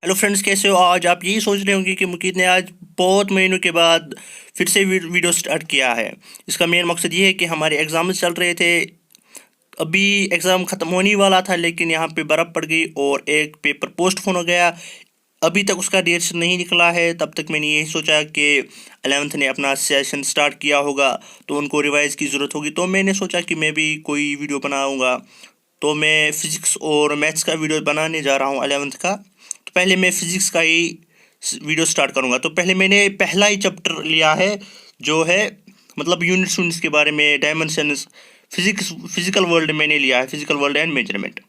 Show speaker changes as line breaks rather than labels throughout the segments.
Hello friends, कैसे हो? आज आप यही सोच रहे होंगे कि मुकीद ने आज बहुत महीनों के बाद फिर से वीडियो स्टार्ट किया है। इसका मेन मकसद ये है कि हमारे एग्ज़ाम्स चल रहे थे। अभी एग्ज़ाम ख़त्म होने ही वाला था, लेकिन यहाँ पे बर्फ़ पड़ गई और एक पेपर पोस्टपोन हो गया। अभी तक उसका डेट नहीं निकला है। तब तक मैंने यही सोचा कि 11th ने अपना सेशन स्टार्ट किया होगा तो उनको रिवाइज़ की ज़रूरत होगी, तो मैंने सोचा कि मैं भी कोई वीडियो बनाऊँगा। तो मैं फ़िज़िक्स और मैथ्स का वीडियो बनाने जा रहा हूँ 11th का। तो पहले मैं फ़िज़िक्स का ही वीडियो स्टार्ट करूँगा। तो पहले मैंने पहला ही चैप्टर लिया है, जो है मतलब यूनिट्स के बारे में, डायमेंशंस, फिज़िकल वर्ल्ड मैंने लिया है, फिज़िकल वर्ल्ड एंड मेजरमेंट।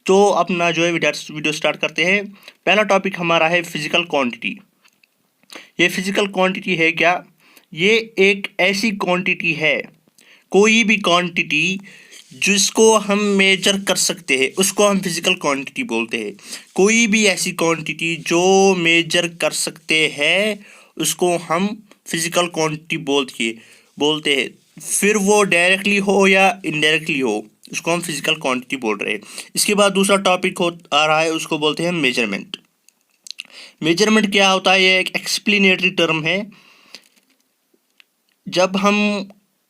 तो अपना जो है वीडियो स्टार्ट करते हैं। पहला टॉपिक हमारा है फ़िज़िकल क्वांटिटी। ये फ़िज़िकल क्वांटिटी है क्या? ये एक ऐसी क्वांटिटी है, कोई भी क्वांटिटी जिसको हम मेजर कर सकते हैं उसको हम फिजिकल क्वांटिटी बोलते हैं। कोई भी ऐसी क्वांटिटी जो मेजर कर सकते हैं उसको हम फिजिकल क्वांटिटी बोलते हैं। फिर वो डायरेक्टली हो या इनडायरेक्टली हो, उसको हम फिजिकल क्वांटिटी बोल रहे हैं। इसके बाद दूसरा टॉपिक आ रहा है, उसको बोलते हैं मेजरमेंट। मेजरमेंट क्या होता है? ये एक एक्सप्लेनेटरी टर्म है। जब हम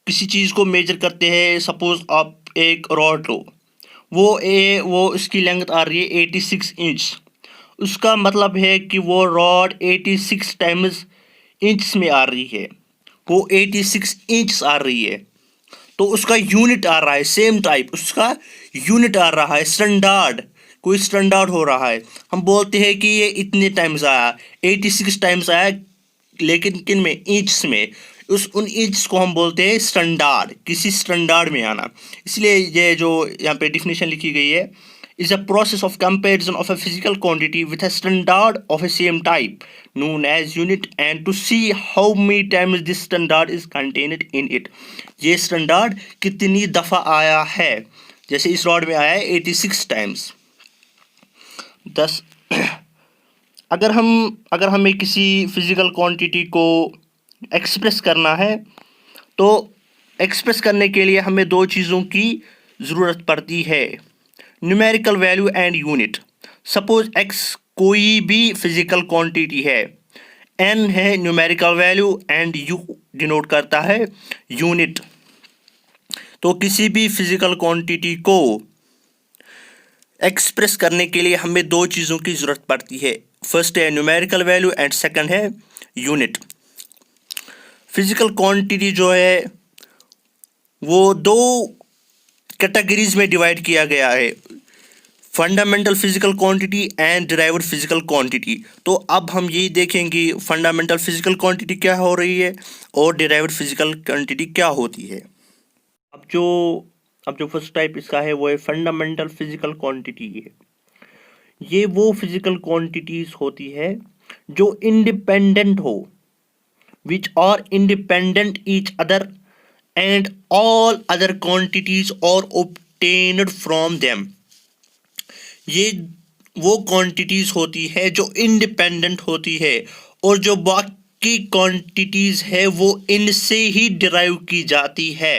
किसी चीज़ को मेजर करते हैं, सपोज आप एक रॉड लो, वो इसकी लेंथ आ रही है 86 इंच। उसका मतलब है कि वो रॉड 86 टाइम्स इंच में आ रही है, वो 86 इंच आ रही है। तो उसका यूनिट आ रहा है, सेम टाइप उसका यूनिट आ रहा है, स्टैंडर्ड, कोई स्टैंडर्ड हो रहा है। हम बोलते हैं कि ये इतने टाइम्स आया, 86 टाइम्स आया, लेकिन किन में? इंच में। उन इंच को हम बोलते हैं स्टैंडर्ड, किसी स्टैंडर्ड में आना। इसलिए ये जो यहाँ पे डिफिनेशन लिखी गई है, is a process of comparison of a physical quantity with a standard of a same type known as unit, and to see how many times this standard is contained in it। ये standard कितनी दफ़ा आया है? जैसे इस rod में आया है 86 टाइम्स। 10 अगर हमें किसी फिजिकल क्वांटिटी को एक्सप्रेस करना है, तो एक्सप्रेस करने के लिए हमें दो चीज़ों की ज़रूरत पड़ती है, numerical value and unit. Suppose x कोई भी फिजिकल क्वांटिटी है, एन है numerical value and you denote करता है यूनिट। तो किसी भी फिजिकल क्वांटिटी को एक्सप्रेस करने के लिए हमें दो चीज़ों की ज़रूरत पड़ती है। फर्स्ट है न्यूमेरिकल वैल्यू एंड सेकंड है यूनिट। फिजिकल क्वांटिटी जो है वो दो कैटेगरीज में डिवाइड किया गया है, fundamental physical quantity and derived physical quantity. तो अब हम यही देखेंगे फंडामेंटल फिजिकल क्वांटिटी क्या हो रही है और डिराइव्ड फिजिकल क्वांटिटी क्या होती है। अब जो अब जो फर्स्ट टाइप इसका है वो है फंडामेंटल फिजिकल क्वांटिटी है। ये वो फिजिकल क्वांटिटीज होती है जो इंडिपेंडेंट हो, which are independent each other and all other quantities और obtained फ्रॉम देम। ये वो क्वांटिटीज होती है जो इंडिपेंडेंट होती है, और जो बाकी क्वांटिटीज है वो इनसे ही डिराइव की जाती है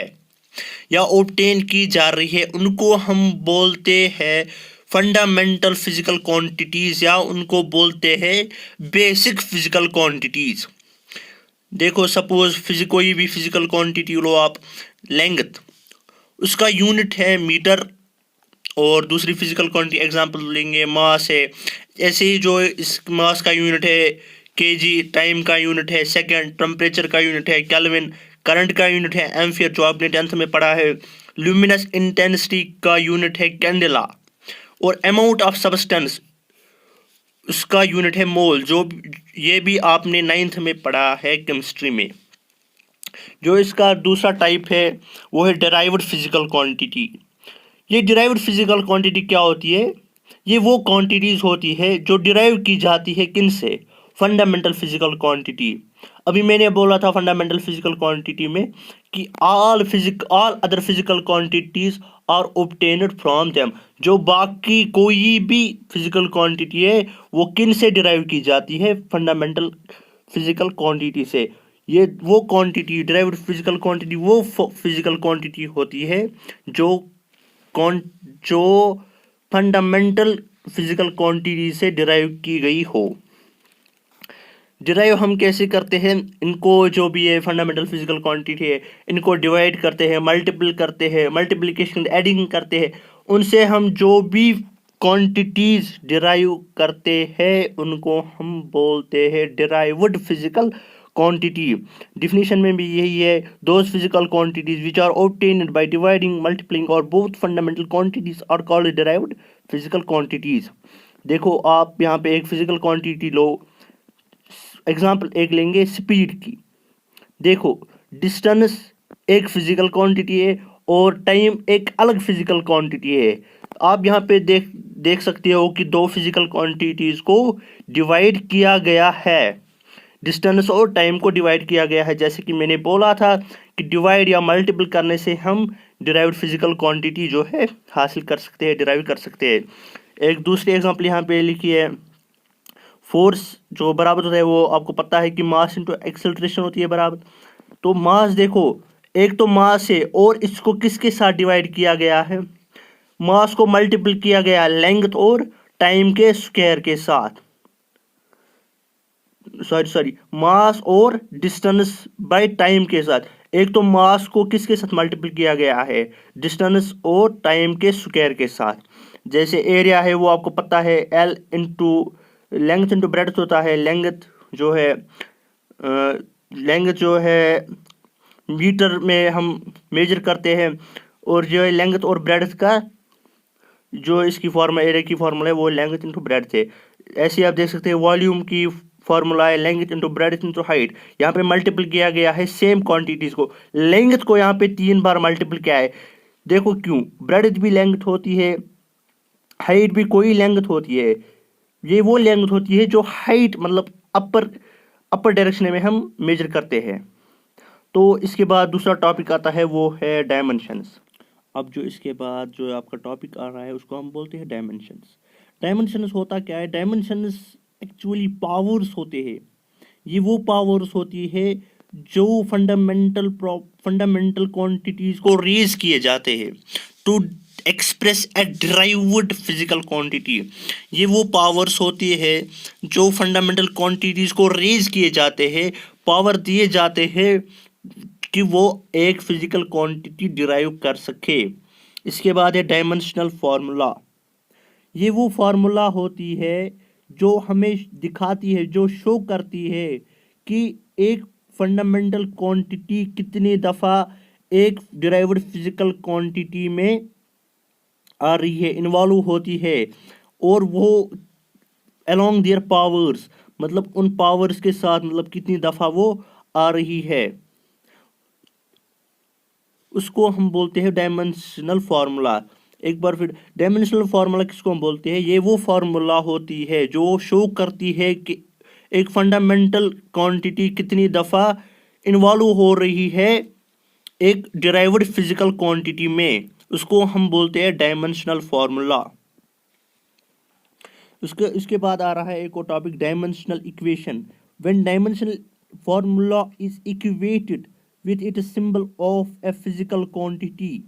या ऑब्टेन की जा रही है। उनको हम बोलते हैं फंडामेंटल फिजिकल क्वांटिटीज, या उनको बोलते हैं बेसिक फिजिकल क्वांटिटीज। देखो, सपोज कोई भी फिजिकल क्वांटिटी लो आप, लेंथ, उसका यूनिट है मीटर। और दूसरी फिजिकल क्वांटिटी एग्जांपल लेंगे, मास है। ऐसे ही जो इस मास का यूनिट है केजी, टाइम का यूनिट है सेकंड, टेम्परेचर का यूनिट है केल्विन, करंट का यूनिट है एम्पियर, जो आपने 10th में पढ़ा है। ल्यूमिनस इंटेंसिटी का यूनिट है कैंडेला, और अमाउंट ऑफ सब्सटेंस, उसका यूनिट है मोल, जो ये भी आपने 9th में पढ़ा है केमिस्ट्री में। जो इसका दूसरा टाइप है वो है डिराइव्ड फिजिकल क्वांटिटी। ये डिराइव्ड फिजिकल क्वांटिटी क्या होती है? ये वो क्वांटिटीज होती है जो डिराइव की जाती है किन से? Fundamental physical quantity. अभी मैंने बोला था फंडामेंटल फिजिकल क्वांटिटी में कि all other physical quantities are obtained from them. जो बाकी कोई भी फिजिकल क्वांटिटी है वो किन से डिराइव की जाती है? फंडामेंटल फिजिकल क्वांटिटी से। ये वो क्वांटिटी, डिराइव्ड फिजिकल क्वांटिटी, वो फिजिकल क्वांटिटी होती है जो जो फंडामेंटल फिजिकल क्वांटिटी से डिराइव की गई हो। डिराइव हम कैसे करते हैं, इनको जो भी है फंडामेंटल फिजिकल क्वांटिटी है, इनको डिवाइड करते हैं, मल्टीपल करते हैं, मल्टीप्लिकेशन एडिंग करते हैं, उनसे हम जो भी क्वांटिटीज डिराइव करते हैं उनको हम बोलते हैं डिराइव्ड फिजिकल क्वांटिटी। डिफिनीशन में भी यही है, those physical quantities which are obtained by dividing multiplying और both fundamental quantities are called derived physical quantities. देखो आप यहाँ पे एक फिजिकल क्वांटिटी लो, एग्जाम्पल एक लेंगे स्पीड की। देखो डिस्टेंस एक फिजिकल क्वांटिटी है और टाइम एक अलग फिजिकल क्वांटिटी है। आप यहाँ पे देख सकते हो कि दो फिजिकल क्वांटिटीज को डिवाइड किया गया है, डिस्टेंस और टाइम को डिवाइड किया गया है। जैसे कि मैंने बोला था कि डिवाइड या मल्टीपल करने से हम डिराइव्ड फिजिकल क्वांटिटी जो है हासिल कर सकते हैं, डिराइव कर सकते हैं। एक दूसरी एग्जांपल यहाँ पे लिखी है, फोर्स जो बराबर होता है वो आपको पता है कि मास इंटू एक्सेलरेशन होती है बराबर। तो मास देखो, एक तो मास है और इसको किसके साथ डिवाइड किया गया है, मास को मल्टीपल किया गया लेंथ और टाइम के स्क्वायर के साथ, सॉरी मास और डिस्टेंस बाय टाइम के साथ। एक तो मास को किसके साथ मल्टीपल किया गया है, डिस्टेंस और टाइम के स्क्वायर के साथ। जैसे एरिया है वो आपको पता है L into length into breadth होता है। लेंथ जो है मीटर में हम मेजर करते हैं, और जो है लेंथ और ब्रेड्थ का जो इसकी फॉर्मूला, एरिया की फॉर्मूला है वो लेंथ इंटू ब्रेड्थ है। ऐसे ही आप देख सकते हैं वॉल्यूम की फॉर्मूला है length into breadth into height. यहाँ पे मल्टीपल किया गया है सेम क्वांटिटीज को, लेंथ को यहाँ पे 3 बार मल्टीपल किया है। देखो क्यों, ब्रेड्थ भी लेंथ होती है, हाइट भी कोई लेंथ होती है, ये वो लेंथ होती है जो हाइट मतलब अपर डायरेक्शन में हम मेजर करते हैं। तो इसके बाद दूसरा टॉपिक आता है वो है डायमेंशंस। अब जो इसके बाद जो आपका टॉपिक आ रहा है उसको हम बोलते हैं डायमेंशंस। डायमेंशंस होता क्या है, डायमेंशंस एक्चुअली पावर्स होते हैं। ये वो पावर्स होती है जो फंडामेंटल क्वांटिटीज को रेज किए जाते हैं to express a derived physical quantity. ये वो पावर्स होती है जो फंडामेंटल क्वांटिटीज को रेज किए जाते हैं, पावर दिए जाते हैं कि वो एक फिजिकल क्वांटिटी डिराइव कर सके। इसके बाद है डायमेंशनल फार्मूला। ये वो फार्मूला होती है जो हमें दिखाती है, जो शो करती है कि एक फंडामेंटल क्वांटिटी कितनी दफ़ा एक डिराइव्ड फिजिकल क्वांटिटी में आ रही है, इन्वॉल्व होती है, और वो अलोंग देयर पावर्स, मतलब उन पावर्स के साथ, मतलब कितनी दफ़ा वो आ रही है, उसको हम बोलते हैं डायमेंशनल फार्मूला। एक बार फिर, डायमेंशनल फार्मूला किसको हम बोलते हैं, ये वो फार्मूला होती है जो शो करती है कि एक फंडामेंटल क्वांटिटी कितनी दफ़ा इन्वॉल्व हो रही है एक डिराइव्ड फिजिकल क्वांटिटी में, उसको हम बोलते हैं डायमेंशनल फार्मूला। इसके बाद आ रहा है एक और topic, dimensional equation. When dimensional formula is equated with it symbol of a physical quantity.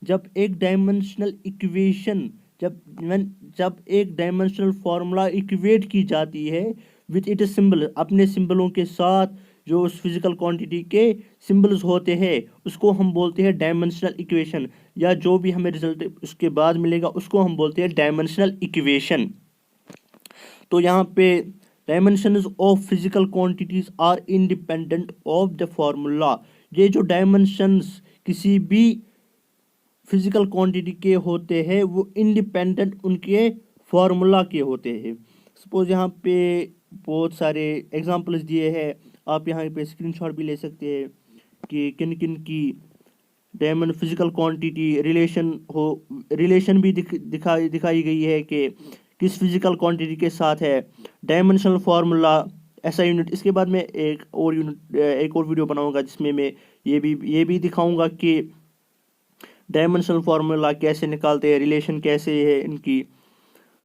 जब एक डायमेंशनल इक्वेशन, जब एक डायमेंशनल फार्मूला इक्वेट की जाती है विद इट सिंबल, अपने सिंबलों के साथ जो उस फिजिकल क्वांटिटी के सिंबल्स होते हैं, उसको हम बोलते हैं डायमेंशनल इक्वेशन, या जो भी हमें रिजल्ट उसके बाद मिलेगा उसको हम बोलते हैं डायमेंशनल इक्वेशन। तो यहाँ पे dimensions of physical quantities are independent of the formula. ये जो डायमेंशंस किसी भी फिजिकल क्वांटिटी के होते हैं वो इंडिपेंडेंट उनके फार्मूला के होते हैं। सपोज यहाँ पे बहुत सारे एग्जांपल्स दिए हैं, आप यहाँ पे स्क्रीनशॉट भी ले सकते हैं कि किन किन की डायमंड फिजिकल क्वांटिटी रिलेशन भी दिखाई गई है कि किस फिजिकल क्वांटिटी के साथ है। डायमेंशनल फार्मूला ऐसा यूनिट। इसके बाद मैं एक और वीडियो बनाऊंगा जिसमें मैं ये भी दिखाऊंगा कि डायमेंशनल फार्मूला कैसे निकालते हैं, रिलेशन कैसे है इनकी।